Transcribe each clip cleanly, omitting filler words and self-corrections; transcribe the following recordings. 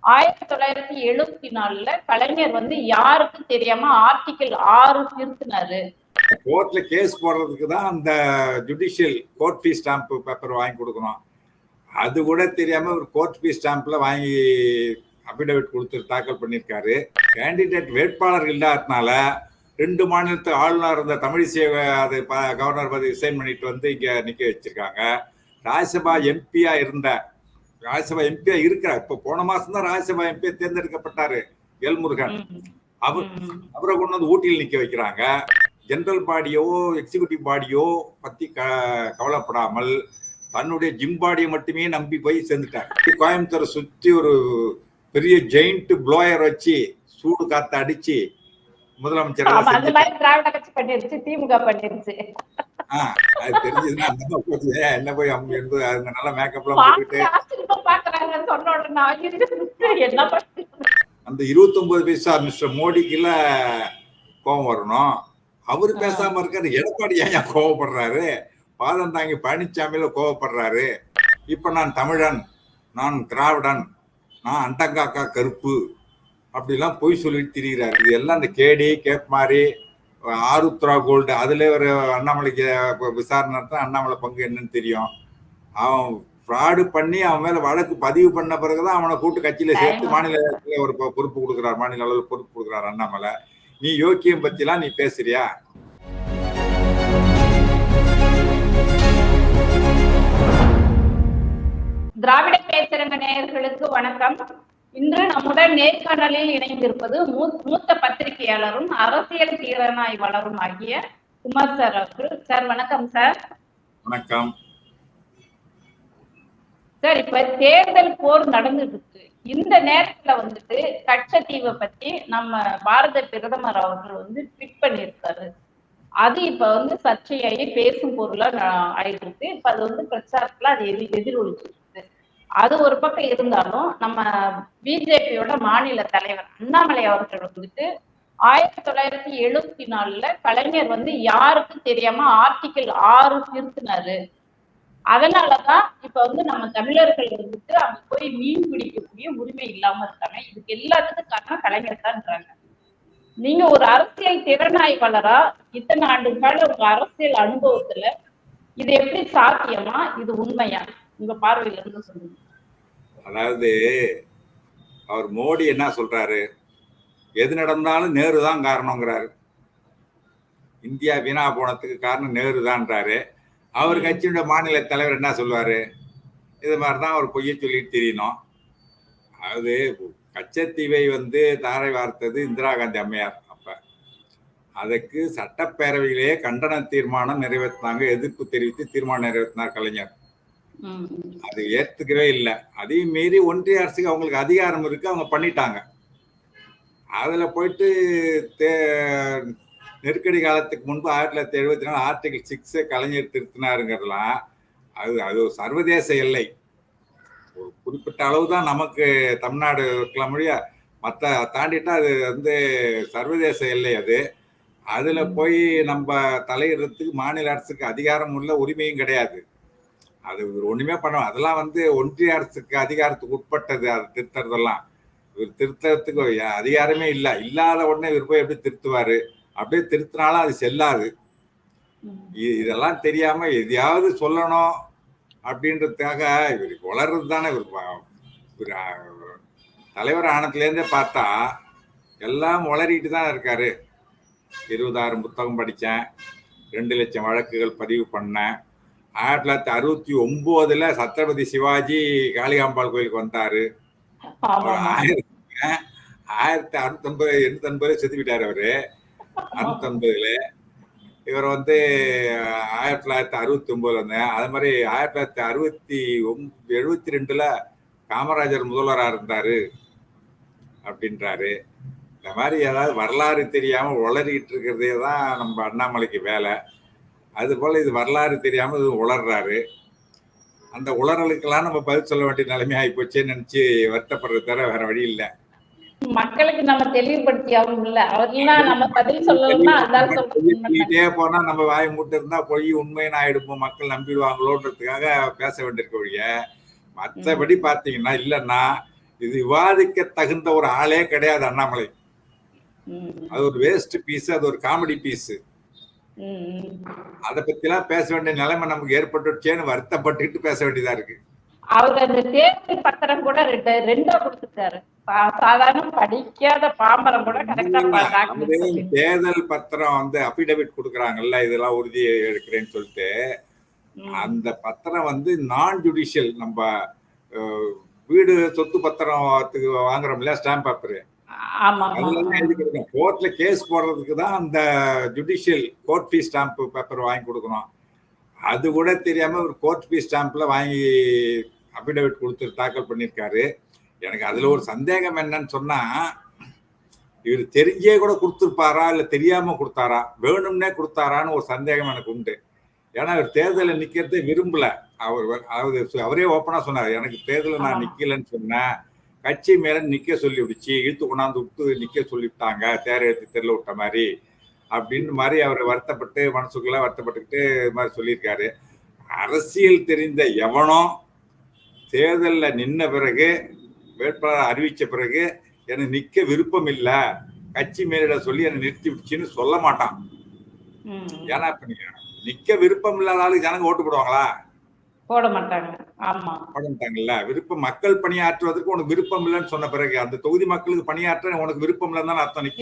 1974ல கலைஞர் வந்து யாருக்கும் தெரியாம ஆர்டிகிள் 6 திருத்தினாரு. கோர்ட்ல கேஸ் போடுறதுக்கு தான் அந்த judicial court fees stamp paper வாங்கி கொடுக்கணும். அது கூட தெரியாம ஒரு கோர்ட் ஃபீஸ் ஸ்டாம்ப்ல வாங்கி அபிடவிட் கொடுத்து தாக்கல் பண்ணியிருக்காரு. கேண்டிடேட் வேட்பாளர் இல்லாததுனால 2 மாநிலத்து ஆளுநர் இருந்த தமிழிசை அது கவர்னர் பதவி ரிசைன் பண்ணிட்டு வந்து இங்க நிக்க வச்சிருக்காங்க. ராஜ்யசபா எம்பியா இருக்கிற இப்ப போன மாசம் தான் ராஜ்யசபா எம்பியா தேர்ந்தெடுக்கப்பட்டாரு எல் முருகன். அவரை கொண்டு வந்து ஊட்டியில் நிக்க வைக்கிறாங்க. ஜெனரல் பாடியோ எக்ஸிகியூட்டிவ் பாடியோ பத்தி கவலைப்படாமல் தன்னுடைய ஜிம் பாடியை மட்டுமே நம்பி போய் சேர்ந்துட்டார். கோயம்புத்தூரை சுற்றி ஒரு பெரிய ஜெயிண்ட் ப்ளோயர் வச்சு சூடு காத்த அடிச்சு முதலமைச்சர் அது தெரிஞ்சதுன்னா என்ன போய் அவங்க என்பது அவங்க நல்லா மேக்கப்லாம் போட்டுட்டு அந்த 29 பைசா மிஸ்டர் மோடிக்குல கோபம் வரணும். அவரு பேசாம இருக்காரு. எடப்பாடி ஏன் கோவப்படுறாரு? பாதம் தாங்கி பழனிசாமியில கோவப்படுறாரு. இப்ப நான் தமிழன், நான் திராவிடன், நான் அண்டங்காக்கா கருப்பு அப்படிலாம் பொய் சொல்லிட்டு திரிகிறாரு. இது எல்லாம் இந்த கேடி கேப் மாதிரி ஆருத்ரா கோல்டு அதுல ஒரு அண்ணாமலைக்கு விசாரணை நடத்த அண்ணாமலை பங்கு என்னன்னு தெரியும். அவன் ஃப்ராடு பண்ணி அவன் மேல வழக்கு பதிவு பண்ண பிறகுதான் அவனை கூட்டு கட்சியில சேர்த்து மாநிலத்துல ஒரு பொறுப்பு கொடுக்குறாரு, மாநில அளவில் பொறுப்பு கொடுக்குறாரு அண்ணாமலை. நீ யோக்கியம் பத்திலாம் நீ பேசுறியா? திராவிட பேச்சரங்க நேயர்களுக்கு வணக்கம். இன்று நம்முடன் நேர்காணலில் இணைந்திருப்பது மூத்த பத்திரிகையாளரும் அரசியல் திறனாய்வாளரும் ஆகிய குமார் சார் அவர்கள். சார் வணக்கம் சார். வணக்கம் சார். இப்ப தேர்தல் போர் நடந்துட்டு இருக்கு. இந்த நேரத்துல வந்துட்டு கச்சத்தீவை பத்தி நம்ம பாரத பிரதமர் அவர்கள் வந்து ட்வீட் பண்ணியிருக்காரு. அது இப்ப வந்து சர்ச்சையாகி பேசும் பொருளா ஆயிருக்கு. இப்ப அது வந்து பிரச்சாரத்துல அது எதிரொலிச்சிருக்கு. அது ஒரு பக்கம் இருந்தாலும் நம்ம பிஜேபியோட மாநில தலைவர் அண்ணாமலை அவர்கள் வந்துட்டு 1974ல கலைஞர் வந்து யாருக்கும் தெரியாம ஆர்டிகிள் 6 திருத்தினாரு. அதனாலதான் இப்ப வந்து நம்ம தமிழர்கள் வந்துட்டு அங்க போய் மீன் பிடிக்கக்கூடிய உரிமை இல்லாம இருக்காங்க. இதுக்கு எல்லாத்துக்கும் காரணம் கலைஞர் தான்றாங்க. நீங்க ஒரு அரசியல் திறனாய்வாளரா இத்தனை ஆண்டு கால உங்க அரசியல் அனுபவத்துல இது எப்படி சாத்தியமா, இது உண்மையா, உங்க பார்வையில இருந்து சொல்லுங்க. அதாவது அவர் மோடி என்ன சொல்றாரு? எது நடந்தாலும் நேரு தான் காரணங்கிறாரு. இந்தியா வீணா போனதுக்கு காரணம் நேரு தான்றாரு. அவர் கட்சியோட மாநில தலைவர் என்ன சொல்லுவாரு? இது மாதிரிதான் அவர் பொய்ய சொல்லிட்டு தெரியணும். அதாவது கச்சத்தீவை வந்து தாரை வார்த்தது இந்திரா காந்தி அம்மையார். அப்ப அதுக்கு சட்டப்பேரவையிலேயே கண்டன தீர்மானம் நிறைவேற்றினாங்க. எதிர்ப்பு தெரிவித்து தீர்மானம் நிறைவேற்றினார் கலைஞர். அது ஏத்துக்கவே இல்லை. அதையும் மீறி ஒன்றிய அரசுக்கு அவங்களுக்கு அதிகாரம் இருக்கு, அவங்க பண்ணிட்டாங்க. அதுல போயிட்டு நெருக்கடி காலத்துக்கு முன்பு 1974 ஆர்டிகிள் 6 கலைஞர் திருத்தினாருங்கிறதுலாம் அது ஒரு சர்வதேச எல்லை. ஒரு குறிப்பிட்ட அளவு தான் நமக்கு தமிழ்நாடு இருக்கலாம் மொழியா, மற்ற தாண்டிட்டா அது வந்து சர்வதேச எல்லை. அதுல போய் நம்ம தலையிடுறதுக்கு மாநில அரசுக்கு அதிகாரம் உள்ள உரிமையும் கிடையாது. அது ஒண்ணுமே பண்ண அதெல்லாம் வந்து ஒன்றிய அரசுக்கு அதிகாரத்துக்கு உட்பட்டது. அது திருத்துறதெல்லாம் இவர் திருத்தறதுக்கு அதிகாரமே இல்லாத உடனே இவர் போய் எப்படி திருத்துவாரு? அப்படியே திருத்தினாலும் அது செல்லாது. இதெல்லாம் தெரியாம எதையாவது சொல்லணும் அப்படின்றதுக்காக இவருக்கு வளர்றது தானே. இவர் தலைவர் ஆனதுல இருந்தே பார்த்தா எல்லாம் வளரிட்டு தான் இருக்காரு. 20,000 புத்தகம் படித்தேன், 2 லட்சம் வழக்குகள் பதிவு பண்ணேன். 1969 சத்ரபதி சிவாஜி காளிகாம்பாள் கோயிலுக்கு வந்தாரு. 1689 செத்துக்கிட்டாரு அவரு. 650 இவர் வந்து 1969 வந்தேன். அது மாதிரி 1972 காமராஜர் முதல்வரா இருந்தாரு அப்படின்றாரு. இந்த மாதிரி ஏதாவது வரலாறு தெரியாம உளறிட்டு இருக்கிறதே தான் நம்ம அண்ணாமலைக்கு வேலை. அது போல இது வரலாறு தெரியாம இது உளர்றாரு. அந்த உளறலுக்கெல்லாம் நம்ம பதில் சொல்ல வேண்டிய நிலைமை ஆகி போச்சேன்னு நினைச்சு வருத்தப்படுறது தவிர வேற வழி இல்லை. மக்களுக்கு நம்ம தெளிவுபடுத்தியாவும் இல்ல, அவர்லாம் நம்ம பதில் சொல்லணும்னா இதே போனா நம்ம வாய் மூட்டு இருந்தா பொய் உண்மைன்னு ஆயிடுப்போம், மக்கள் நம்பிடுவாங்களோன்றதுக்காக பேச வேண்டியிருக்க ஒழிய மற்றபடி பாத்தீங்கன்னா இல்லைன்னா இது விவாதிக்க தகுந்த ஒரு ஆளே கிடையாது அண்ணாமலை. அது ஒரு வேஸ்ட் பீஸ், அது ஒரு காமெடி பீஸ். அதை பத்தி எல்லாம் பேச வேண்டிய நிலைமை நமக்கு ஏற்பட்டுச்சேன்னு வருத்தப்பட்டுட்டு பேச வேண்டியதா இருக்கு. அவர் அந்த தேர்தல் பத்திரம் கூட ரெண்டா கொடுத்துட்டாரு. சாதாரண படிக்காத பாம்பரம் கூட தேர்தல் பத்திரம் வந்து அபிடவிட் கொடுக்குறாங்கல்ல, இதெல்லாம் உறுதி எடுக்கிறேன்னு சொல்லிட்டு, அந்த பத்திரம் வந்து நான் ஜுடிஷியல். நம்ம வீடு சொத்து பத்திரம் வாங்குறோம் இல்லையா, ஸ்டாம்ப் பேப்பரு, கோர்ட்ல கேஸ் போடுறதுக்கு தான் அந்த judicial court fees stamp paper வாங்கி கொடுக்கணும். அது கூட தெரியாம ஒரு கோர்ட் ஃபீஸ் ஸ்டாம்ப்ல வாங்கி அபிடவிட் கொடுத்து தாக்கல் பண்ணியிருக்காரு. எனக்கு அதுல ஒரு சந்தேகம் என்னன்னு சொன்னா, இவர் தெரிஞ்சே கூட கொடுத்துருப்பாரா இல்ல தெரியாம கொடுத்தாரா, வேணும்னே கொடுத்தாரான்னு ஒரு சந்தேகம் எனக்கு உண்டு. ஏன்னா இவர் தேர்தலில் நிக்கிறதே விரும்பல. அவரே ஓப்பனா சொன்னார், எனக்கு தேர்தலில் நான் நிக்கலன்னு சொன்னேன், கட்சி மேல நிக்க சொல்லி விடுச்சு, இழுத்து கொண்டாந்து விட்டு நிக்க சொல்லிவிட்டாங்க, தேர் எடுத்து தெருல விட்ட மாதிரி அப்படின்னு மாதிரி அவர் வருத்தப்பட்டு மனசுக்குள்ள வருத்தப்பட்டுக்கிட்டு இது மாதிரி சொல்லியிருக்காரு. அரசியல் தெரிந்த எவனோ தேர்தலில் நின்ன பிறகு, வேட்பாளர் அறிவிச்ச பிறகு எனக்கு நிக்க விருப்பம் இல்லை, கட்சி மேலிட சொல்லி என்னை நிறுத்தி விடுச்சுன்னு சொல்ல மாட்டான். ஏன்னா இப்ப நீங்க நிக்க விருப்பம் இல்லாத ஆளுக்கு ஜனங்க ஓட்டு போடுவாங்களா? போட மாட்டாங்க. போட மாட்டாங்கல்ல. விருப்பம், மக்கள் பணியாற்றுவதற்கு உனக்கு விருப்பம் இல்லைன்னு சொன்ன பிறகு அந்த தொகுதி மக்களுக்கு பணியாற்ற உனக்கு விருப்பம் இல்லைன்னு அர்த்தம். நிக்க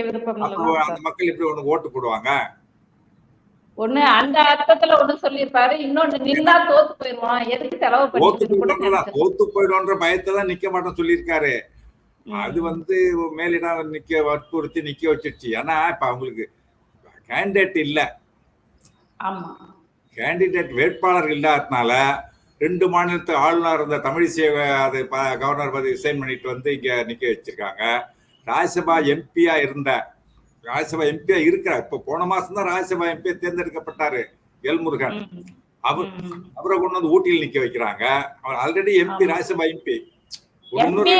விருப்பம் அந்த மக்கள் எப்படி உனக்கு ஓட்டு போடுவாங்க? ஒண்ணு அந்த அர்த்தத்துல ஒண்ணு சொல்லிருப்பாரு, இன்னொன்னு நின்னா தோத்து போயிடுவான், எதுக்கு செலவு பண்ணி தோத்து போயிடும்ன்ற பயத்தான் நிக்க மாட்டேன்னு சொல்லியிருக்காரு. அது வந்து மேலிடம் நிக்க வற்புறுத்தி நிக்க வச்சிருச்சு. ஏன்னா இப்ப அவங்களுக்கு கேண்டிடேட் இல்ல, கேண்டிடேட் வேட்பாளர் இல்லாதனால 2 மாநிலத்து ஆளுநர் இருந்த தமிழிசை அது கவர்னர் பதவி ரிசைன் பண்ணிட்டு வந்து இங்க நிக்க வச்சிருக்காங்க. ராஜ்யசபா எம்பியா இருந்த, ராஜ்யசபா எம்பியா இருக்கிறார், இப்ப போன மாசம் தான் ராஜ்யசபா எம்பியா தேர்ந்தெடுக்கப்பட்டாரு எல்முருகன். அவரை கொண்டு வந்து ஊட்டியில் நிக்க வைக்கிறாங்க. அவர் ஆல்ரெடி எம்பி, ராஜ்யசபா எம்பி. இன்னொரு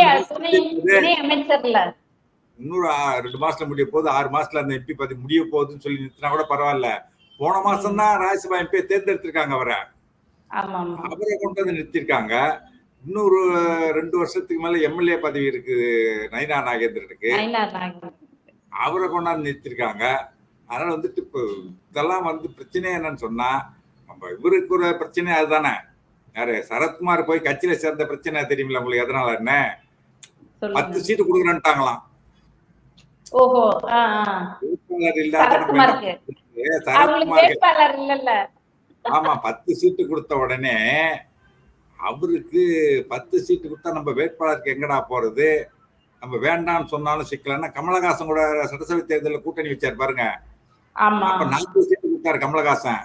2 மாசத்துல முடிய போகுது, 6 மாசத்துல அந்த எம்பி பதவி முடிய போகுதுன்னு சொல்லி நிறுத்தினா கூட பரவாயில்ல. போன மாசம் தான் ராஜ்யசபா எம்பியை தேர்ந்தெடுத்திருக்காங்க. அவரை கொண்டு வந்து நிறுத்திருக்காங்க. இன்னொரு 2 வருஷத்துக்கு மேல எம்எல்ஏ பதவி இருக்கு நயினா நாகேந்திரனுக்கு, அவரை கொண்டாந்து நிறுத்திருக்காங்க. அதனால வந்துட்டு இப்போ இதெல்லாம் வந்து பிரச்சனை என்னன்னு சொன்னா, நம்ம இவருக்கு ஒரு பிரச்சனை அதுதானே. யாரு சரத்குமார் போய் கட்சியில சேர்ந்த பிரச்சனை தெரியுமில்ல உங்களுக்கு? எதனால என்ன 10 சீட்டு கொடுக்குறேன்ட்டாங்களாம். வேட்பாளர் இல்லாத ஆமா 10 சீட்டு கொடுத்த உடனே அவருக்கு 10 சீட்டு கொடுத்தா நம்ம வேட்பாளருக்கு எங்கடா போறது, நம்ம வேண்டாம்னு சொன்னாலும் சிக்கலன்னா கமலஹாசன் கூட சட்டசபை தேர்தலில் கூட்டணி வச்சாரு பாருங்க. அப்ப 40 சீட்டு கொடுத்தாரு கமலஹாசன்.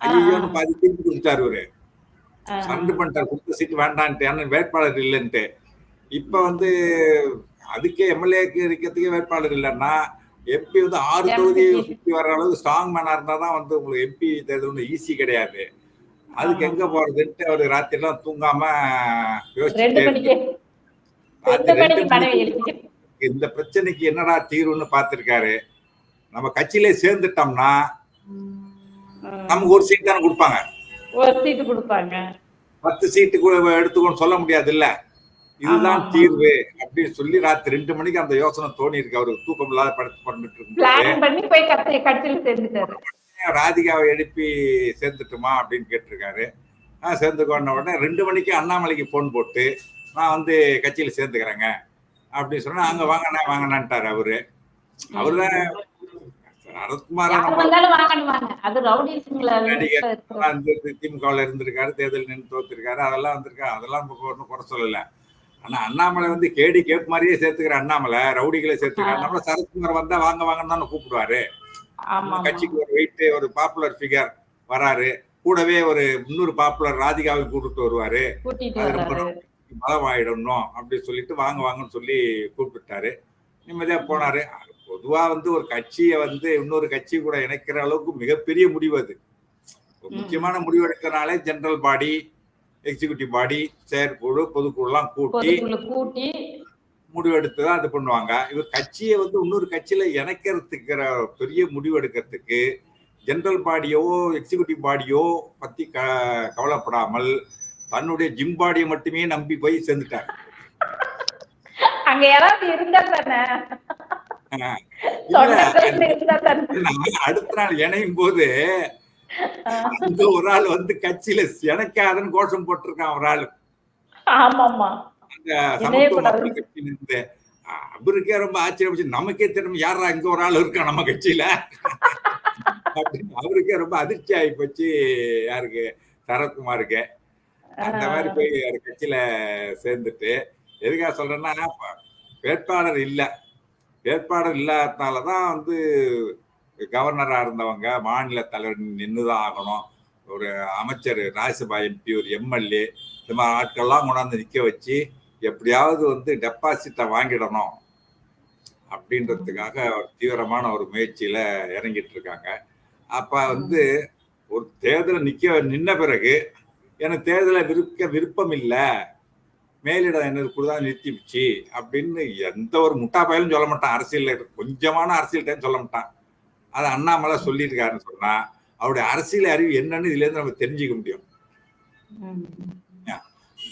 ஐயோன்னு பாதி சீட்டு கொடுத்துட்டாரு. இவரு சண்டை பண்ணிட்டாரு, கொடுத்த சீட்டு வேண்டான்ட்டு, ஆனா வேட்பாளர் இல்லைன்ட்டு. இப்ப வந்து அதுக்கே எம்எல்ஏக்கு இருக்கிறதுக்கே வேட்பாளர் இல்லைன்னா எம்பி வந்து 6 தொகுதியை சுற்றி வர்ற அளவுக்கு ஸ்ட்ராங் மேனா இருந்தா தான் வந்து உங்களுக்கு எம்பி தேர்தல் வந்து ஈஸி கிடையாது. அதுக்கு எங்க போறதுன்ட்டு அவரு ராத்திரி எல்லாம் தூங்காம யோசிச்சுட்டே இந்த பிரச்சனைக்கு என்னடா தீர்வுன்னு பார்த்திருக்காரு. நம்ம கட்சியிலே சேர்ந்துட்டோம்னா நமக்கு ஒரு சீட் தானே கொடுப்பாங்க, 10 சீட்டு எடுத்துக்கோன்னு சொல்ல முடியாது இல்ல. இதுதான் தீர்வு அப்படின்னு சொல்லி ராத்திரி 2 மணிக்கு அந்த யோசனை தோணி இருக்கு. அவருக்கு தூக்கம் இல்லாத படுத்து ராதிகாவை எழுப்பி சேர்ந்துட்டுமா அப்படின்னு கேட்டிருக்காரு. சேர்ந்துக்கோன்ன உடனே 2 மணிக்கு அண்ணாமலைக்கு போன் போட்டு நான் வந்து கட்சியில சேர்ந்துக்கிறேங்க அப்படின்னு சொன்னா அங்க வாங்கினான்ட்டாரு அவரு. அவருதான் சரத்குமார் திமுகவில் இருந்திருக்காரு, தேர்தல் நின்று தோத்திருக்காரு, அதெல்லாம் வந்திருக்காரு, அதெல்லாம் ஒன்றும் குறை சொல்லல. ஆனா அண்ணாமலை வந்து கேடி கேப் மாதிரியே சேர்த்துக்கிற அண்ணாமலை ரவுடிகளை சேர்த்துக்கிறாரு. நம்மள சரத்குமார் வந்தா வாங்க வாங்கன்னு தானே கூப்பிடுவாரு. கட்சிக்கு ஒரு வெயிட், ஒரு பாப்புலர் ஃபிகர் வராரு, கூடவே ஒரு இன்னொரு பாப்புலர் ராதிகாவை கூப்பிட்டு வருவாரு. பலமாயிடணும் அப்படின்னு சொல்லிட்டு வாங்க வாங்கன்னு சொல்லி கூப்பிட்டாரு. நிம்மதியா போனாரு. பொதுவா வந்து ஒரு கட்சியை வந்து இன்னொரு கட்சி கூட இணைக்கிற அளவுக்கு மிகப்பெரிய முடிவு அது. முக்கியமான முடிவு எடுக்கிறனாலே ஜெனரல் பாடி, எக்ஸிகியூட்டிவ் பாடி, செயற்குழு, பொதுக்குழு எல்லாம் கூட்டி முடிவு எடுத்துதான் இது பண்ணுவாங்க. இவர் கட்சியை வந்து இன்னொரு கட்சியில இணைக்கிறதுக்கு பெரிய முடிவு எடுக்கிறதுக்கு ஜெனரல் பாடியோ எக்ஸிகியூட்டிவ் பாடியோ பத்தி கவலைப்படாமல் தன்னுடைய ஜிம்பாடியை மட்டுமே நம்பி போய் சேர்ந்துட்டார். அங்க யாராவது இருந்தா தானே, அடுத்த நாள் இணையும் போது அங்க ஒரு ஆள் வந்து கட்சியில எனக்காதன்னு கோஷம் போட்டிருக்கான் ஒரு ஆளு. ஆமாமா, அந்த சமத்துவ மக்கள் கட்சியில இருந்து. அவருக்கே ரொம்ப ஆச்சரியம், நமக்கே தெரியும் யாரா இங்க ஒரு ஆள் இருக்கா நம்ம கட்சியில அப்படின்னு அவருக்கே ரொம்ப அதிர்ச்சி ஆகி போச்சு. யாருக்கு? சரத்குமாருக்கு. அந்த மாதிரி போய் கட்சியில சேர்ந்துட்டு, எதுக்காக சொல்றேன்னா வேட்பாளர் இல்லை, வேட்பாளர் இல்லாததுனாலதான் வந்து கவர்னரா இருந்தவங்க மாநில தலைவர் நின்றுதான் ஆகணும், ஒரு அமைச்சர் ராஜ்யசபா எம்பி ஒரு எம்எல்ஏ இந்த மாதிரி ஆட்கள்லாம் கொண்டாந்து நிக்க வச்சு எப்படியாவது வந்து டெபாசிட்டை வாங்கிடணும் அப்படின்றதுக்காக ஒரு தீவிரமான ஒரு முயற்சியில இறங்கிட்டு இருக்காங்க. அப்ப வந்து ஒரு தேர்தல் நின்ன பிறகு எனக்கு தேர்தலை விருப்பம் இல்லை, மேலிடம் என்ன கூடதான் நிறுத்திடுச்சு அப்படின்னு எந்த ஒரு முட்டா பயலும் சொல்ல மாட்டான். அரசியல் கொஞ்சமான அரசியல் டைம் சொல்ல மாட்டான். அதை அண்ணாமலை சொல்லியிருக்காருன்னு சொன்னா அவருடைய அரசியல் அறிவு என்னன்னு இதுல இருந்து நம்ம தெரிஞ்சுக்க முடியும்.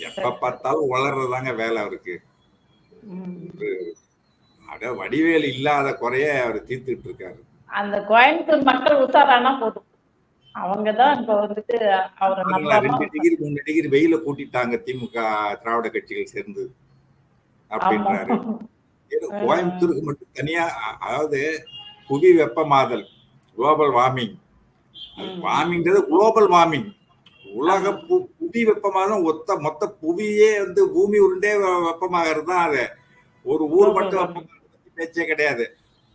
எப்ப பார்த்தாலும் வளர்றதாங்க வேலை அவருக்கு. அட வடிவேல் இல்லாத குறைய அவர் தீர்த்துட்டு இருக்காரு. அந்த கோயம்புத்தூர் மக்கள் உஷாரானா போதும், அவங்கதான் இப்ப வந்துட்டு அவரை 2 டிகிரி 3 டிகிரி வெயில கூட்டிட்டாங்க திமுக திராவிட கட்சிகள் சேர்ந்து அப்படின்றாரு. கோயம்புத்தூருக்கு மட்டும் தனியா, அதாவது புவி வெப்பமாதல் குளோபல் வார்மிங், வார்மிங்கிறது குளோபல் வார்மிங், உலக புவி வெப்பமாதல் மொத்த புவியே வந்து பூமி உருண்டே வெப்பமாகிறது தான். அது ஒரு ஊர் மட்டும் வெப்பமாதல் பத்தி பேச்சே கிடையாது.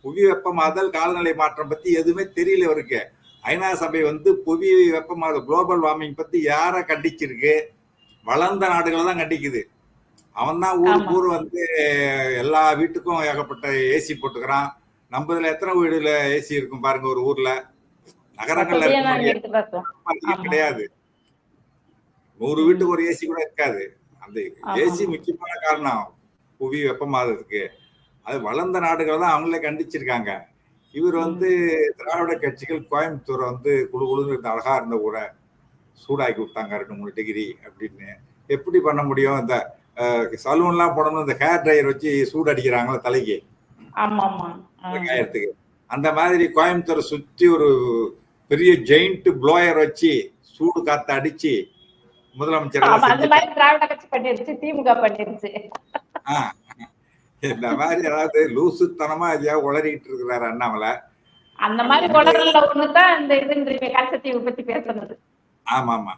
புவி வெப்பமாதல் காலநிலை மாற்றம் பத்தி எதுவுமே தெரியல இவருக்கு. ஐநா சபை வந்து புவி வெப்பமாதல் குளோபல் வார்மிங் பத்தி யார கண்டிச்சிருக்கு? வளர்ந்த நாடுகளை தான் கண்டிக்குது. அவன் தான் ஊர் வந்து எல்லா வீட்டுக்கும் ஏகப்பட்ட ஏசி போட்டுக்கிறான். நம்ம இதுல எத்தனை வீடுல ஏசி இருக்கும் பாருங்க ஒரு ஊர்ல. நகரங்கள்ல கிடையாது, 100 வீட்டுக்கு ஒரு ஏசி கூட இருக்காது. அந்த ஏசி முக்கியமான காரணம் புவி வெப்பமாதத்துக்கு. அது வளர்ந்த நாடுகளை தான் அவங்களே கண்டிச்சிருக்காங்க. இவர் வந்து திராவிட கட்சிகள் கோயம்புத்தூரை வந்து குழுன்னு இருந்த அழகா இருந்த கூட சூடாக்கி விட்டாங்க 2-3 டிகிரி அப்படின்னு. எப்படி பண்ண முடியும்? இந்த சலூன்லாம் போடணும், இந்த ஹேர் ட்ரையர் வச்சு சூடு அடிக்கிறாங்களா தலைக்கு காயத்துக்கு, அந்த மாதிரி கோயம்புத்தூரை சுற்றி ஒரு பெரிய ஜெயிண்ட் ப்ளோயர் வச்சு சூடு காத்து அடிச்சு முதலமைச்சர் இந்த மாதிரி ஏதாவது லூசுத்தனமா எதையாவது உளறிட்டு இருக்கிறாரு அண்ணாமலை. அந்த மாதிரி உளறல்ல ஒண்ணுதான் இந்த இதுன்றீங்க கச்சத்தீவு பத்தி பேசுறது. ஆமா ஆமா,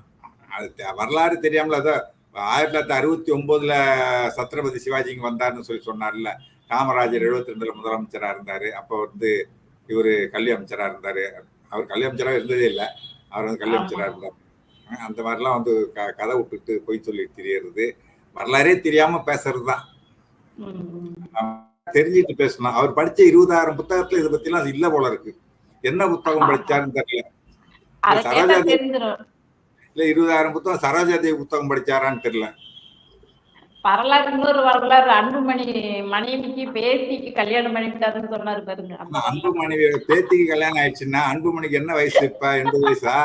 அது வரலாறு தெரியாமல. அதான் 1969 சத்ரபதி சிவாஜிங்க வந்தாருன்னு சொல்லி சொன்னார்ல. காமராஜர் 72 முதலமைச்சரா இருந்தாரு. அப்ப வந்து இவரு கல்வி அமைச்சரா இருந்தாரு. அவர் கல்வி அமைச்சரா இருந்ததே இல்லை, அவர் வந்து கல்வி அமைச்சரா இருந்தார். அந்த மாதிரிலாம் வந்து கதை விட்டுட்டு போய் சொல்லி தெரியறது, வரலாறே தெரியாம பேசுறதுதான். தெரிஞ்சிட்டு பேசணும். அவர் படிச்ச 20,000 புத்தகத்துல இதை பத்தி எல்லாம் அது இல்ல போல இருக்கு. என்ன புத்தகம் படிச்சாருன்னு தெரியல. சரோஜாதேவி இல்ல 20,000 புத்தகம் சரோஜாதேவி புத்தகம் படிச்சாரான்னு தெரியல. வரலாறு இன்னொரு வரலாறு, அன்புமணி மனைவிக்கு பேத்திக்கு கல்யாணம் பண்ணிட்டாருன்னு சொன்னாரு பாருங்க. அன்புமணி பேத்திக்கு கல்யாணம் ஆயிடுச்சுன்னா அன்புமணிக்கு என்ன வயசு? இப்ப 80 வயசா?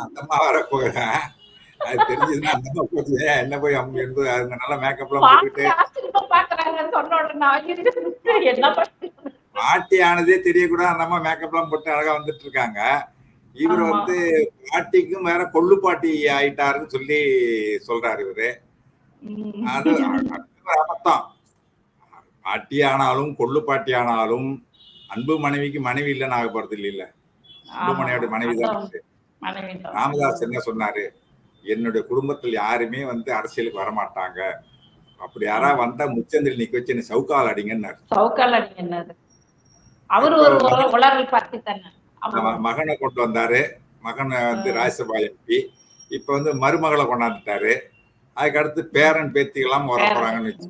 அந்த அம்மா வர போக அது தெரிஞ்சதுன்னா அந்த அம்மா போச்சு என்ன போய் அவங்க நல்லா மேக்கப் எல்லாம் போட்டுட்டு பாட்டி ஆனதே தெரியக்கூடாது. அந்த அம்மா மேக்கப் எல்லாம் போட்டு அழகா வந்துட்டு இருக்காங்க. இவர் வந்து பாட்டிக்கும் வேற கொள்ளு பாட்டி ஆயிட்டாருன்னு சொல்லி சொல்றாரு இவரு. அது அபத்தம். பாட்டி ஆனாலும் கொள்ளு பாட்டி ஆனாலும் அன்பு மனைவிக்கு மனைவி இல்லைன்னு ஆக போறது இல்ல. அன்புமணியோட மனைவிதான். ராமதாஸ் என்ன சொன்னாரு? என்னுடைய குடும்பத்தில் யாருமே வந்து அரசியலுக்கு வரமாட்டாங்க, அப்படி யாரா வந்தா முச்சந்தில் நிக்க வச்சு என்ன சவுக்கால் அடிங்கன்னாரு. மகனை கொண்டு வந்தாரு. மகனை வந்து ராஜ்யசபா எம்பி. இப்ப வந்து மருமகளை கொண்டாந்துட்டாரு. அதுக்கு அடுத்து பேரன் பேத்திகள்லாம் வர போறாங்கன்னு வச்சு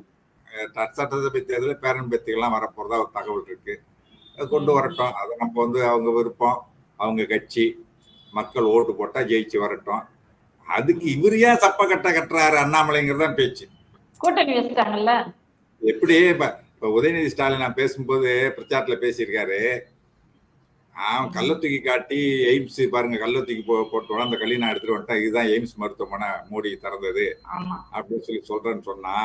சட்டசபை தேர்தலில் பேரன் பேத்திகள்லாம் வரப்போறதா ஒரு தகவல் இருக்கு. கொண்டு வரட்டும், அதை நம்ம வந்து அவங்க விருப்பம், அவங்க கட்சி, மக்கள் ஓட்டு போட்டா ஜெயிச்சு வரட்டும். அதுக்கு இவரு ஏன் சப்ப கட்டுறாரு அண்ணாமலைங்கிறதான் பேச்சு. கூட்டணி வச்சுட்டாங்கல்ல. எப்படி இப்ப உதயநிதி ஸ்டாலின் நான் பேசும்போது பிரச்சாரத்துல பேசியிருக்காரு, கள்ள தூக்கி காட்டி எய்ம்ஸ் பாருங்க, கள்ள தூக்கி போட்டு அந்த கல்லை நான் எடுத்துட்டு வந்துட்டேன், இதுதான் எய்ம்ஸ் மருத்துவமனை மோடி திறந்தது அப்படின்னு சொல்றேன்னு சொன்னா,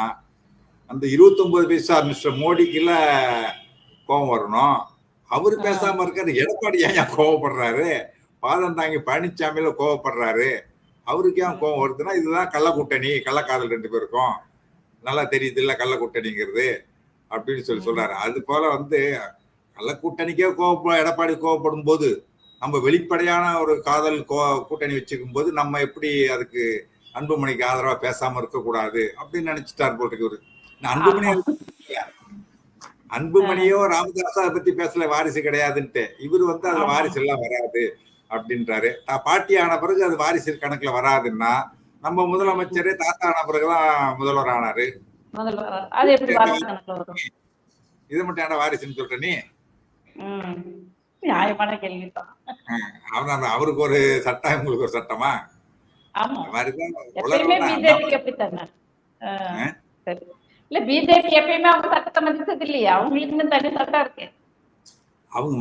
அந்த 29 பைசா மிஸ்டர் மோடிக்குல கோபம் வரணும். அவரு பேசாம இருக்காரு. எடப்பாடி ஏன் கோவப்படுறாரு? பாதம் தாங்கி பழனிசாமியில கோவப்படுறாரு. அவருக்கு ஏன் கோவம் வருதுன்னா, இதுதான் கள்ள கூட்டணி, கள்ளக்காதல் 2 பேருக்கும் நல்லா தெரியுது இல்ல கள்ள கூட்டணிங்கிறது அப்படின்னு சொல்றாரு. அது போல வந்து கள்ள கூட்டணிக்கே எடப்பாடி கோவப்படும் போது, நம்ம வெளிப்படையான ஒரு காதல் கூட்டணி வச்சுக்கும் போது நம்ம எப்படி அதுக்கு அன்புமணிக்கு ஆதரவா பேசாம இருக்கக்கூடாது அப்படின்னு நினைச்சிட்டார் போல் இருக்கு. அன்புமணியோ ராமதாஸோ அதை பத்தி பேசல, வாரிசு கிடையாதுன்ட்டு. இவரு வந்து அதுல வாரிசு எல்லாம் வராது அப்படின்றாரு. பாட்டி ஆன பிறகு அது வாரிசு கணக்குல வராதுன்னா, நம்ம முதலமைச்சரே தாத்தா ஆன பிறகுதான் முதல்வர் ஆனாரு. இதை மட்டும் ஏன்னா வாரிசுன்னு சொல்ற நீ? அவருக்கு ஒரு சட்டம், உங்களுக்கு ஒரு சட்டமா? அவங்க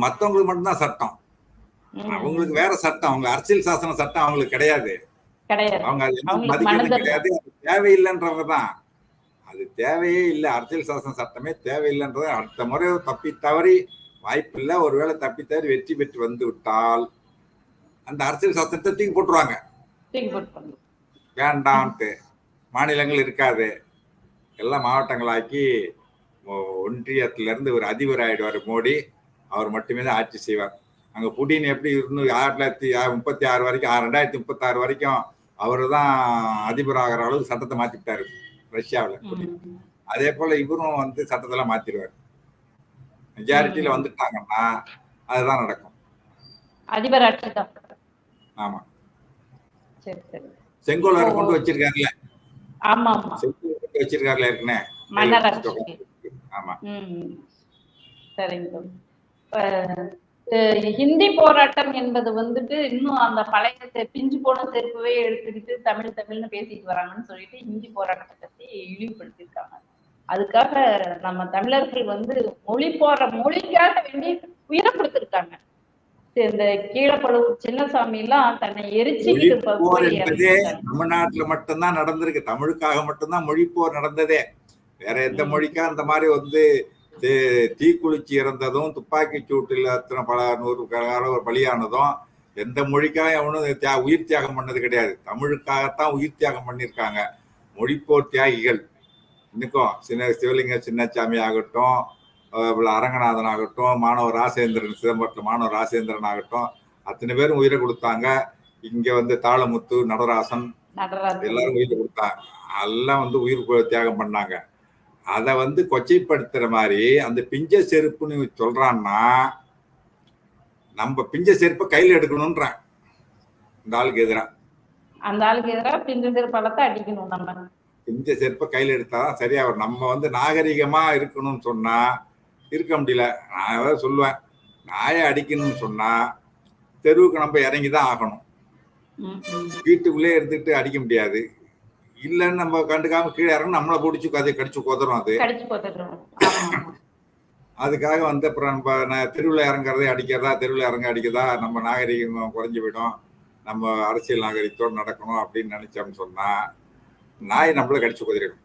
மத்தவங்களுக்கு மட்டும்தான் சட்டம், அவங்களுக்கு வேற சட்டம். அவங்க அரசியல் சாசன சட்டம் அவங்களுக்கு கிடையாது. அவங்க மதிக்கிறது கிடையாது. தேவையில்லைன்றவங்க தான். அது தேவையே இல்லை. அரசியல் சாசன சட்டமே தேவையில்லைன்றது. அடுத்த முறை தப்பி தவறி வாய்ப்பு இல்லை, ஒருவேளை தப்பி தவறி வெற்றி பெற்று வந்து விட்டால் அந்த அரசியல் சாசனத்தை தூக்கி போட்டுருவாங்க. வேண்டாம்ட்டு மாநிலங்கள் இருக்காது, எல்லாம் மாவட்டங்களாக்கி ஒன்றியத்துல இருந்து ஒரு அதிபர் ஆயிடுவார் மோடி. அவர் மட்டுமே தான் ஆட்சி செய்வார். அங்க புடின் எப்படி 1936 வரைக்கும் 2036 வரைக்கும் அவரு தான் அதிபர் ஆகிற அளவுக்கு சட்டத்தை மாத்திட்டாரு ரஷ்யாவில். அதே போல இவரும் வந்து சட்டத்தெல்லாம் மாத்திடுவார். மெஜாரிட்டியில வந்துட்டாங்கன்னா அதுதான் நடக்கும். அதிபர் ஆட்சி தான். ஆமா, செங்கோல் வேற கொண்டு வச்சிருக்காருல்ல. ஆமா, செங்கோல் கொண்டு வச்சிருக்காருல இருக்குனே. ஆமா, சரிங்க. ஹிந்தி போராட்டம் என்பது வந்துட்டு இன்னும் அந்த பழைய பிஞ்சு போன செருப்பவே எடுத்துக்கிட்டு தமிழ்னு பேசிட்டு வராங்கன்னு சொல்லிட்டு ஹிந்தி போராட்டத்தை பத்தி இழிவுபடுத்திருக்காங்க. அதுக்காக நம்ம தமிழர்கள் வந்து மொழிக்காக வேண்டி உயிரை கொடுத்திருக்காங்க. இந்த கீழப்பழுவூர் சின்னசாமி எல்லாம் தன்னை எரிச்சுக்கிட்டு தமிழ்நாட்டுல மட்டும்தான் நடந்திருக்கு. தமிழுக்காக மட்டும்தான் மொழி போர் நடந்ததே. வேற எந்த மொழிக்கா அந்த மாதிரி வந்து தீக்குளிச்சு இறந்ததும், துப்பாக்கி சூட்டில் அத்தனை பல 100 பலியானதும் எந்த மொழிக்காக எவனும் உயிர் தியாகம் பண்ணது கிடையாது. தமிழுக்காகத்தான் உயிர் தியாகம் பண்ணியிருக்காங்க மொழிப்போர் தியாகிகள். இன்னைக்கும் சிவலிங்க சின்னசாமி ஆகட்டும், அரங்கநாதன் ஆகட்டும், மாணவர் ராசேந்திரன், சிதம்பரத்தில் மாணவர் ராசேந்திரன் ஆகட்டும், அத்தனை பேரும் உயிரை கொடுத்தாங்க. இங்க வந்து தாளமுத்து, நடராசன் எல்லாரும் உயிரை கொடுத்தாங்க. எல்லாம் வந்து உயிர் தியாகம் பண்ணாங்க. அதை வந்து கொச்சைப்படுத்துற மாதிரி அந்த பிஞ்ச செருப்புன்னு சொல்றான்னா, நம்ம பிஞ்ச செருப்பை கையில எடுக்கணும்ன்றான் இந்த ஆளுக்கு எதிராக. அந்த ஆளுக்கு எதிராக பிஞ்ச செருப்பாலத்தை அடிக்கணும். நம்ம பிஞ்ச செருப்பை கையில எடுத்தாதான் சரியா வரும். நம்ம வந்து நாகரிகமா இருக்கணும்னு சொன்னா இருக்க முடியல. நான் ஏதாவது சொல்லுவேன், நாயை அடிக்கணும்னு சொன்னா தெருவுக்கு நம்ம இறங்கிதான் ஆகணும். வீட்டுக்குள்ளே இருந்துட்டு அடிக்க முடியாது. இல்லன்னு நம்ம கண்டுக்காம கீழே இறங்கணும், நம்மளை பிடிச்சி கடிச்சு கொதரும். அது அதுக்காக வந்து அப்புறம் நம்ம தெருவில் இறங்குறதே அடிக்கிறதா, தெருவில் இறங்க அடிக்கிறதா, நம்ம நாகரிகம் குறைஞ்சு போயிடும், நம்ம அரசியல் நாகரிகத்தோடு நடக்கணும் அப்படின்னு நினைச்சோம்னு சொன்னா நாய் நம்மள கடிச்சு கொதிரிடும்.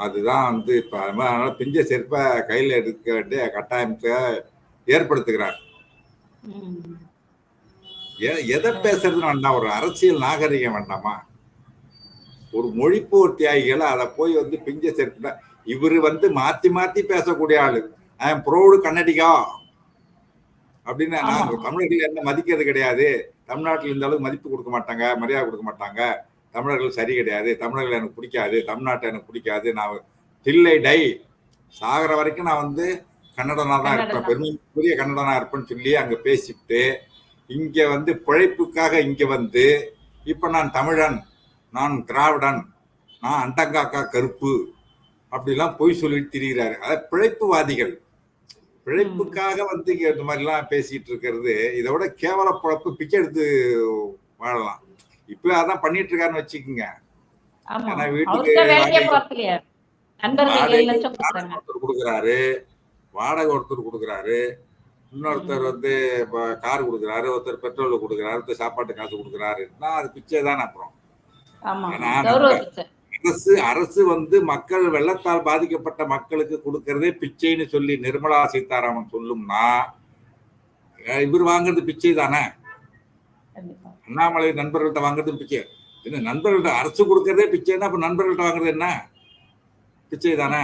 அதுதான் வந்து இப்ப அதனால பிஞ்ச செருப்பை கையில எடுக்க வேண்டிய கட்டாயத்தை ஏற்படுத்துகிறார். எதை பேசுறதுன்னு வேண்டாம், ஒரு அரசியல் நாகரிகம் வேண்டாமா? ஒரு மொழிப்போர் தியாகிகளை அதை போய் வந்து பிஞ்ச செருப்பு. இவரு வந்து மாத்தி மாத்தி பேசக்கூடிய ஆளு. ஐ எம் ப்ரௌடு கன்னடிகா அப்படின்னு. நாங்க தமிழர்கள் என்ன மதிக்கிறது கிடையாது, தமிழ்நாட்டில் இந்த அளவுக்கு மதிப்பு கொடுக்க மாட்டாங்க, மரியாதை கொடுக்க மாட்டாங்க, தமிழர்கள் சரி கிடையாது, தமிழர்கள் எனக்கு பிடிக்காது, தமிழ்நாட்டை எனக்கு பிடிக்காது, நான் தில்லை டை சாகிற வரைக்கும் நான் வந்து கன்னடனா தான் இருப்பேன், பெருமைக்குரிய கன்னடனா இருப்பேன்னு சொல்லி அங்க பேசிட்டு இங்க வந்து பிழைப்புக்காக இங்க வந்து இப்ப நான் தமிழன், நான் திராவிடன், நான் அண்டங்காக்கா கருப்பு அப்படிலாம் பொய் சொல்லிட்டு திரிகிறாரு. அதாவது பிழைப்புவாதிகள். பிழைப்புக்காக வந்து இங்க இந்த மாதிரிலாம் பேசிட்டு இருக்கிறது இதை விட கேவல பிழப்பு பிச்சை எடுத்து வாழலாம். இப்ப அதான் பண்ணிட்டு இருக்காருன்னு வச்சுக்கோங்க. ஏன்னா வீட்டுக்கு ஒருத்தர் கொடுக்குறாரு, வாடகை ஒருத்தர் கொடுக்குறாரு, இன்னொருத்தர் வந்து கார் கொடுக்குறாரு, ஒருத்தர் பெட்ரோல் கொடுக்குறாரு, ஒருத்தர் சாப்பாட்டு காசு கொடுக்குறாருன்னா அது பிச்சை தானே. அப்புறம் ஏன்னா அரசு வந்து மக்கள் வெள்ளத்தால் பாதிக்கப்பட்ட மக்களுக்கு கொடுக்கறதே பிச்சைன்னு சொல்லி நிர்மலா சீதாராமன் சொல்லும்னா இவர் வாங்குறது பிச்சை தானே. அண்ணாமலை நண்பர்கள்ட்ட வாங்குறது பிச்சை என்ன? நண்பர்கள்ட்ட அரசு கொடுக்கறதே பிச்சைன்னா அப்ப நண்பர்கள்ட்ட வாங்குறது என்ன? பிச்சை தானே.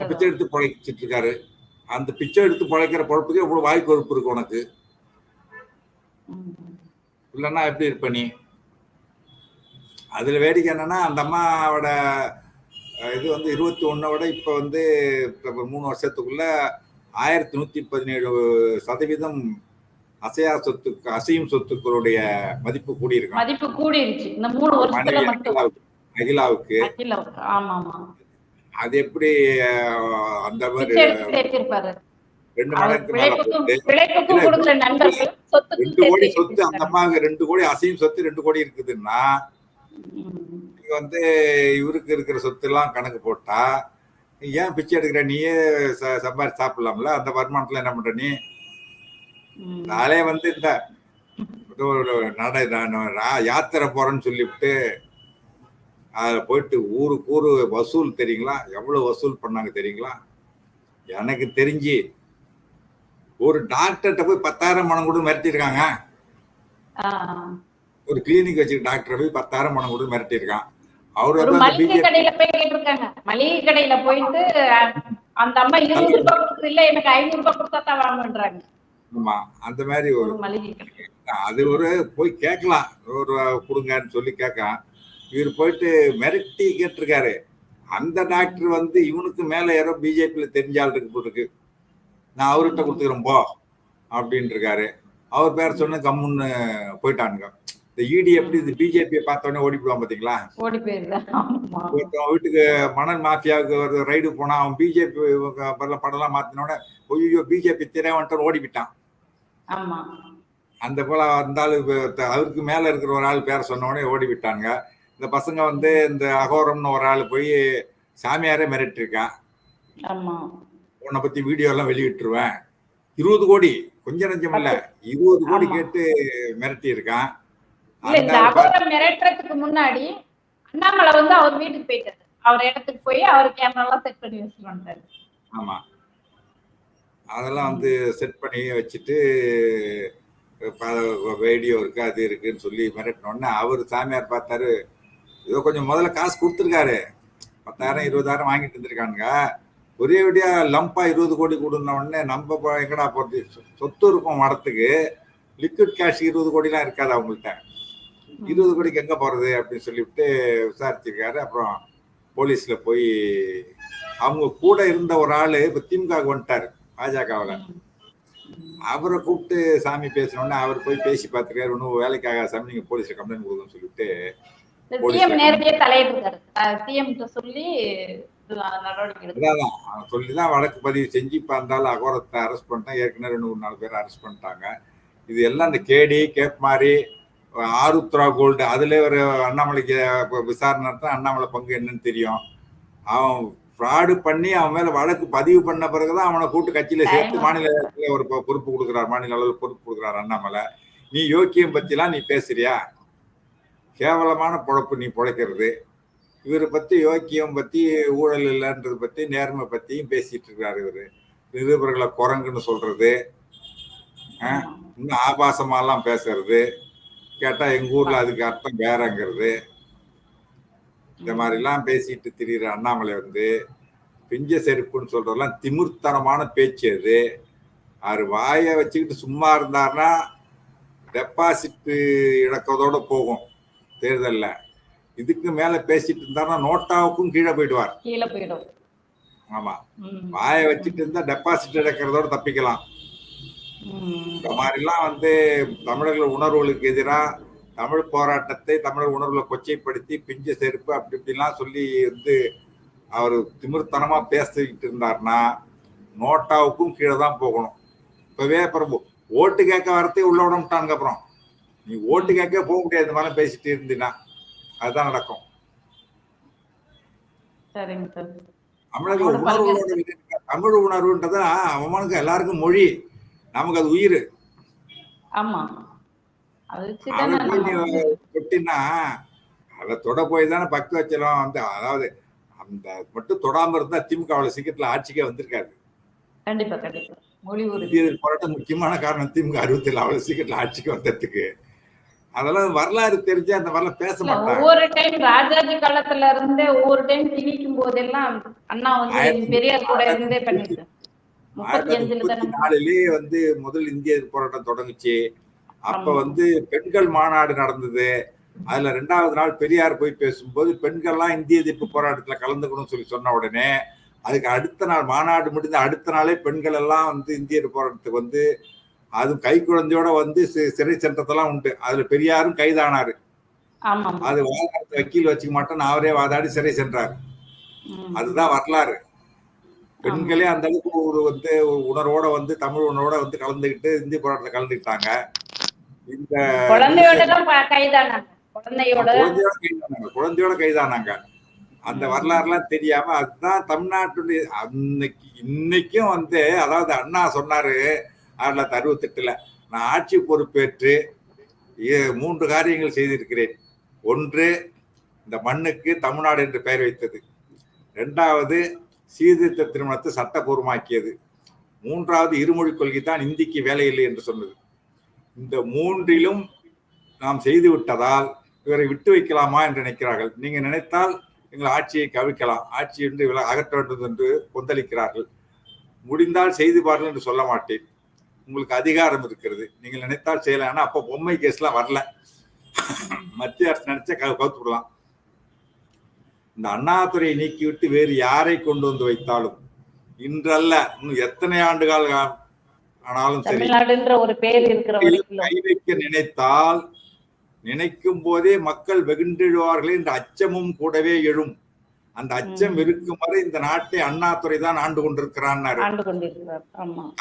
பிச்சை எடுத்து பழைச்சிட்டு இருக்காரு. அந்த பிச்சை எடுத்து பழைக்கிற பொழப்புக்கு எவ்வளவு வாய் கொழுப்பு இருக்கு உனக்கு? இல்லைன்னா எப்படி இருப்ப நீ? அதுல வேடிக்கை என்னன்னா அந்த அம்மாவோட இது வந்து 21 விட இப்ப வந்து 3 வருஷத்துக்குள்ள 1117% அசையும் சொத்துக்களுடைய மதிப்பு கூடியிருக்கு. மதிப்பு கூடிருச்சு இந்த 3 வருஷத்துல மட்டும் அகிலாவுக்கு. அது எப்படி அந்த மாதிரி 2 மடங்கு மேல 2 கோடி சொத்து அந்த அம்மாவுக்கு 2 கோடி அசையும் சொத்து 2 கோடி இருக்குதுன்னா நீங்க வந்து இவருக்கு இருக்கிற சொத்து எல்லாம் கணக்கு போட்டா ஏன் பிச்சை எடுக்கிற? நீயே சம்பாதிச்சு சாப்பிடலாம்ல. அந்த வருமானத்துல என்ன பண்ற நீ? நாளே வந்து இந்த யாத்திரை போறேன்னு சொல்லிவிட்டு அதுல போயிட்டு ஊருக்கு ஊரு வசூல் தெரியுங்களா? எவ்வளவு வசூல் பண்ணாங்க தெரியுங்களா? எனக்கு தெரிஞ்சு ஒரு டாக்டர்கிட்ட போய் 10,000 பணம் கூட மிரட்டிருக்காங்க. ஒரு கிளினிக் வச்சுக்க டாக்டர் போய் 10,000 பணம் கூட மிரட்டிருக்கான். அவரு மளிகை கடையில போய் கேட்டிருக்காங்க. மளிகை கடையில போயிட்டு அந்த அம்மா 20 ரூபாய் கொடுக்குது, இல்ல எனக்கு 500 ரூபாய் கொடுத்தா தான் வாங்கன்றாங்க. ஆமா, அந்த மாதிரி ஒரு மளிகை கடை அது ஒரு போய் கேட்கலாம், ஒரு கொடுங்கன்னு சொல்லி கேட்கலாம். இவர் போயிட்டு மிரட்டி கேட்டிருக்காரு. அந்த டாக்டர் வந்து இவனுக்கு மேல யாரோ பிஜேபியில தெரிஞ்சால் இருக்கு, நான் அவர்கிட்ட கொடுத்துக்கிறேன் போ அப்படின்னு இருக்காரு. அவர் பேர் சொன்ன கம்முன்னு போயிட்டானுங்க. இந்த இடி எப்படி இந்த பிஜேபியை பார்த்தோன்னே ஓடி போடுவான் பாத்தீங்களா? வீட்டுக்கு மணல் மாஃபியாவுக்கு ஒரு ரைடு போனா அவன் பிஜேபி படம்லாம் மாத்தினோட ஐயோ பிஜேபி திரையவன்ட்டு ஓடி விட்டான். அந்த போல இருந்தாலும் அவருக்கு மேல இருக்கிற ஒரு ஆள் பேரை சொன்ன உடனே ஓடி விட்டாங்க. இந்த பசங்க வந்து இந்த அகோரம்னு ஒரு ஆள் போய் சாமியாரே மிரட்டிருக்கான். உன்னை பத்தி வீடியோ எல்லாம் வெளியிட்டுருவேன், 20 கோடி கொஞ்சம் நஞ்சம் இல்ல 20 கோடி கேட்டு மிரட்டி இருக்கான். மிரட்டுறதுக்கு முன்னாடி அண்ணாமலை வந்து அவர் வீட்டுக்கு போயிட்டாரு. அவர் இடத்துக்கு போய் அவர் கேமரா எல்லாம் செட் பண்ணி வச்சுட்டு வந்தாரு. ஆமா, அதெல்லாம் வந்து செட் பண்ணி வச்சுட்டு வீடியோ இருக்கு அது இருக்குன்னு சொல்லி மிரட்டினோடனே அவர் சாமியார் பார்த்தாரு. ஏதோ கொஞ்சம் முதல்ல காசு கொடுத்துருக்காரு, 10,000 20,000 வாங்கிட்டு இருந்திருக்கானுங்க. ஒரே விடியா லம்பா 20 கோடி கொடுன உடனே நம்ம எங்கடா போறது? சொத்து இருக்கும் மடத்துக்கு, லிக்விட் கேஷ் 20 கோடிலாம் இருக்காது அவங்கள்ட்ட. 20 கோடிக்கு எங்க போறது அப்படின்னு சொல்லிவிட்டு விசாரிச்சிருக்காரு. அப்புறம் போலீஸ்ல போய் அவங்க கூட இருந்த ஒரு ஆளு இப்ப திமுக வந்துட்டாரு பாஜகவுல, அவரை கூப்பிட்டு சாமி பேசணும்னு அவர் போய் பேசி பார்த்துருக்காரு. ஒன்னும் வேலைக்காக சாமி நீங்க போலீஸ்ல கம்ப்ளைண்ட் கொடுக்கணும்னு சொல்லிட்டு சொல்லிதான் வழக்கு பதிவு செஞ்சு இப்ப இருந்தாலும் அகோரத்தை அரெஸ்ட் பண்ணிட்டாங்க. ஏற்கனவே 2-4 பேர் அரெஸ்ட் பண்ணிட்டாங்க. இது எல்லாம் இந்த கேடி கேப் மாதிரி ஆருத்ரா கோல்டு அதுல ஒரு அண்ணாமலைக்கு விசாரணை நடத்த அண்ணாமலை பங்கு என்னன்னு தெரியும். அவன் ஃப்ராடு பண்ணி அவன் மேல வழக்கு பதிவு பண்ண பிறகுதான் அவனை கூட்டு கட்சியில சேர்த்து மாநிலத்துல ஒரு பொறுப்பு கொடுக்குறாரு, மாநில அளவில் பொறுப்பு கொடுக்குறாரு அண்ணாமலை. நீ யோக்கியம் பத்திலாம் நீ பேசுறியா? கேவலமான பொழப்பு நீ பொழைக்கிறது. இவரை பத்தி யோக்கியம் பத்தி ஊழல் இல்லைன்றது பத்தி நேர்மை பத்தியும் பேசிட்டு இருக்கிறாரு. இவரு நிருபர்களை குரங்குன்னு சொல்றது, இன்னும் ஆபாசமாலாம் பேசுறது, கேட்டா எங்க ஊர்ல அதுக்கு அர்த்தம் வேறங்கிறது, இந்த மாதிரி எல்லாம் பேசிட்டு திரிகிற அண்ணாமலை வந்து பிஞ்ச செருப்புன்னு சொல்றதெல்லாம் திமிர்த்தனமான பேச்சு. அது அவர் வாயை வச்சுக்கிட்டு சும்மா இருந்தாருன்னா டெபாசிட் இழக்கதோட போகும் தேர்தல்ல. இதுக்கு மேல பேசிட்டு இருந்தாருன்னா நோட்டாவுக்கும் கீழே போயிடுவார். ஆமா, வாயை வச்சுட்டு இருந்தா டெபாசிட் இழக்கிறதோட தப்பிக்கலாம். இந்த மாதிரிலாம் வந்து தமிழர்கள் உணர்வுகளுக்கு எதிராக தமிழ் போராட்டத்தை தமிழர் உணர்வுகளை கொச்சைப்படுத்தி பிஞ்ச செருப்பு அப்படி இப்படிலாம் சொல்லி வந்து அவர் திமிர்த்தனமா பேசிக்கிட்டு இருந்தாருன்னா நோட்டாவுக்கும் கீழே தான் போகணும். இப்பவே அப்புறம் ஓட்டு கேட்க வரத்தே உள்ள விடமாட்டாங்க. அப்புறம் நீ ஓட்டு கேட்க போக முடியாது, இந்த மாதிரி பேசிட்டு இருந்தீங்கன்னா அதுதான் நடக்கும். தமிழர்கள் உணர்வுகளோட தமிழ் உணர்வுன்றதான் அவனுக்கு எல்லாருக்கும் மொழி. நமக்கு அது உயிர். ஆமா, அது அதை வச்சுதானே போய் நம்ம நீ தொட்டினா அதை தொட போய் தானே பக்தவச்சலம் வந்து, அதாவது அந்த மட்டும் தொடாம இருந்தா திமுக அவ்வளவு சீக்கிரத்துல ஆட்சிக்கே வந்திருக்காது. கண்டிப்பா கண்டிப்பா மொழி உறுதி. இந்திய போராட்டம் முக்கியமான காரணம் திமுக 67 அவ்வளவு சீக்கிரத்துல ஆட்சிக்கு வந்ததுக்கு. அதெல்லாம் வரலாறு தெரிஞ்சு அந்த மாதிரிலாம் பேச இல்ல, மாட்டாங்க. ஒவ்வொரு டைம் ராஜாஜி காலத்துல இருந்தே ஒவ்வொரு டைம் திணிக்கும் போதெல்லாம் அண்ணா வந்து பெரியார் கூட இருந்தே பண்ணிருக்காரு. 35ல தானே 1934 வந்து முதல் இந்திய போராட்டம் தொடங்குச்சு. அப்ப ஆமா. வந்து பெண்கள் மாநாடு நடந்தது. அதுல 2வது நாள் பெரியார் போய் பேசும்போது பெண்கள்லாம் இந்திய எதிர்ப்பு போராட்டத்துல கலந்துக்கணும்னு சொல்லி சொன்ன உடனே அதுக்கு அடுத்த நாள் மாநாடு முடிந்த அடுத்த நாளே பெண்கள் எல்லாம் வந்து இந்திய எதிர்ப்பு போராட்டத்துக்கு வந்து அது கை குழந்தையோட வந்து சிறை சென்றதெல்லாம் உண்டு. அதுல பெரியாரும் கைதானாரு. ஆமா. அது வாதாடத்தை வக்கீல் வச்சுக்க மாட்டோம்னு அவரே வாதாடி சிறை சென்றார். அதுதான் வரலாறு. பெண்களே அந்த அளவுக்கு ஒரு வந்து உணர்வோட வந்து தமிழ் உணர்வோட வந்து கலந்துக்கிட்டு இந்திய போராட்டத்துல கலந்துக்கிட்டாங்க. இந்த குழந்தையோட தான் கைதானாங்க. குழந்தையோட கைதானாங்க. அந்த வரலாறுலாம் தெரியாம அதுதான் தமிழ்நாட்டுடைய அன்னைக்கு இன்னைக்கும் வந்து, அதாவது அண்ணா சொன்னாரு 1968 நான் ஆட்சி பொறுப்பேற்று 3 காரியங்கள் செய்திருக்கிறேன். ஒன்று, இந்த மண்ணுக்கு தமிழ்நாடு என்று பெயர் வைத்தது. 2வது, சீர்திருத்த திருமணத்தை சட்டபூர்வமாக்கியது. 3வது, இருமொழி கொள்கை தான் இந்திக்கு வேலை இல்லை என்று சொன்னது. இந்த 3லும் நாம் செய்து விட்டதால் இவரை விட்டு வைக்கலாமா என்று நினைக்கிறார்கள். நீங்க நினைத்தால் எங்கள் ஆட்சியை கவிக்கலாம், ஆட்சி என்று அகற்ற வேண்டும் என்று கொந்தளிக்கிறார்கள். முடிந்தால் செய்து பாருங்கள் என்று சொல்ல மாட்டேன். உங்களுக்கு அதிகாரம் இருக்கிறது, நீங்கள் நினைத்தால் செய்யலாம். ஆனா அப்ப பொம்மை கேஸ்லாம் வரல. மத்திய அரசு நினைச்சா கவுத்து விடலாம். இந்த அண்ணாதுரையை நீக்கிவிட்டு வேறு யாரை கொண்டு வந்து வைத்தாலும் இன்றல்ல இன்னும் எத்தனை ஆண்டுகள் ஆனாலும் சரி, ஒரு பேர் இருக்கிற கை வைக்க நினைத்தால் நினைக்கும் போதே மக்கள் வெகுண்டெழுவார்களே என்ற அச்சமும் கூடவே எழும். அந்த அச்சம் இருக்கும் வரை இந்த நாட்டை அண்ணாதுரை தான் ஆண்டு கொண்டிருக்கிறான்.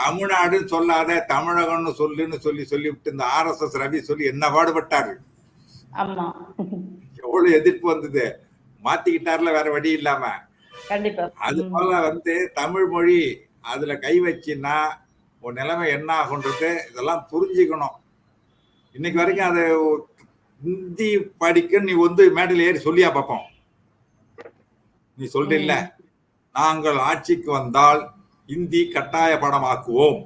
தமிழ்நாடுன்னு சொல்லாத தமிழகம்னு சொல்லுன்னு சொல்லிவிட்டு இந்த RSS ரவி சொல்லி என்ன பாடுபட்டாரு. எவ்வளவு எதிர்ப்பு வந்தது. மாத்திக்கிட்டார்ல வேற வழி இல்லாம. அது போல வந்து தமிழ் மொழி அதுல கை வச்சின்னா உன் நிலைமை என்ன ஆகுன்றது இதெல்லாம் புரிஞ்சுக்கணும். இன்னைக்கு வரைக்கும் அதை ஹிந்தி படிக்க நீ வந்து மேடையில் ஏறி சொல்லியா பார்ப்போம். நீ சொல்றில்ல, நாங்கள் ஆட்சிக்கு வந்தால் இந்தி கட்டாய படமாக்குவோம்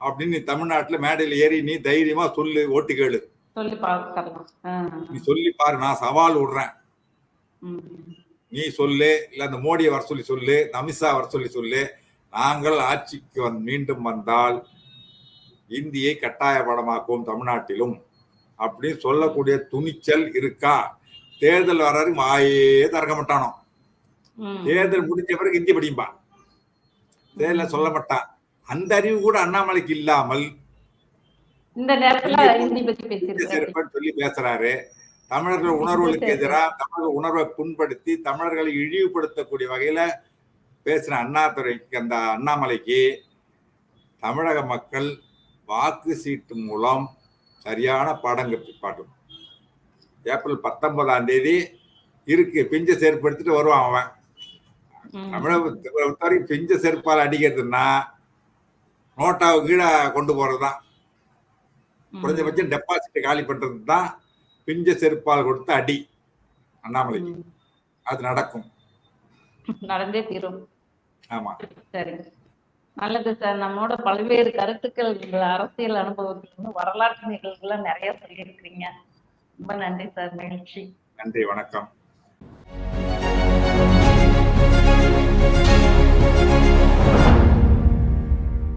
அப்படின்னு நீ தமிழ்நாட்டுல மேடையில் ஏறி நீ தைரியமா சொல்லு, ஓட்டு கேளு, நீ சொல்லி பாரு. நான் சவால் விடுறேன். நீ சொல்லு, இல்ல அந்த மோடியை வர சொல்லி சொல்லு, அமித்ஷா வர சொல்லி சொல்லு, நாங்கள் ஆட்சிக்கு மீண்டும் வந்தால் இந்தியை கட்டாய படமாக்குவோம் தமிழ்நாட்டிலும் அப்படின்னு சொல்லக்கூடிய துணிச்சல் இருக்கா? தேர்தல் வர்றாரு வாயே திறக்க மாட்டானோ. தேர்தல் முடிஞ்ச பிறகு இந்தி படிப்பா, தேர்தல் சொல்ல மாட்டான். அந்த அறிவு கூட அண்ணாமலைக்கு இல்லாமல் இந்த நேரத்துல சொல்லி பேசுறாரு. தமிழர்கள் உணர்வுகளுக்கு எதிராக தமிழர் உணர்வை புண்படுத்தி தமிழர்களை இழிவுபடுத்தக்கூடிய வகையில பேசுற அண்ணாதுரைக்கு, அந்த அண்ணாமலைக்கு தமிழக மக்கள் வாக்கு சீட்டு மூலம் சரியான பாடம் கற்பிப்பாட்டும். ஏப்ரல் 19 இருக்கு, பிஞ்ச செருப்படுத்திட்டு வருவான் அவன். தமிழக பிஞ்ச செருப்பால் அடிக்கிறதுன்னா நோட்டாவை கீழே கொண்டு போறதுதான். குறைஞ்சபட்சம் டெபாசிட் காலி பண்றது தான் பிஞ்ச செருப்பால் கொடுத்த அடி அண்ணாமலைக்கு. அது நடக்கும், நடந்தே தீரும். ஆமா, சரி, நல்லது சார். நம்மளோட பல்வேறு கருத்துக்கள், அரசியல் அனுபவத்துல வரலாற்று நிகழ்வுகள் நிறைய சொல்லியிருக்கிறீங்க. ரொம்ப நன்றி சார். மகிழ்ச்சி. நன்றி, வணக்கம்.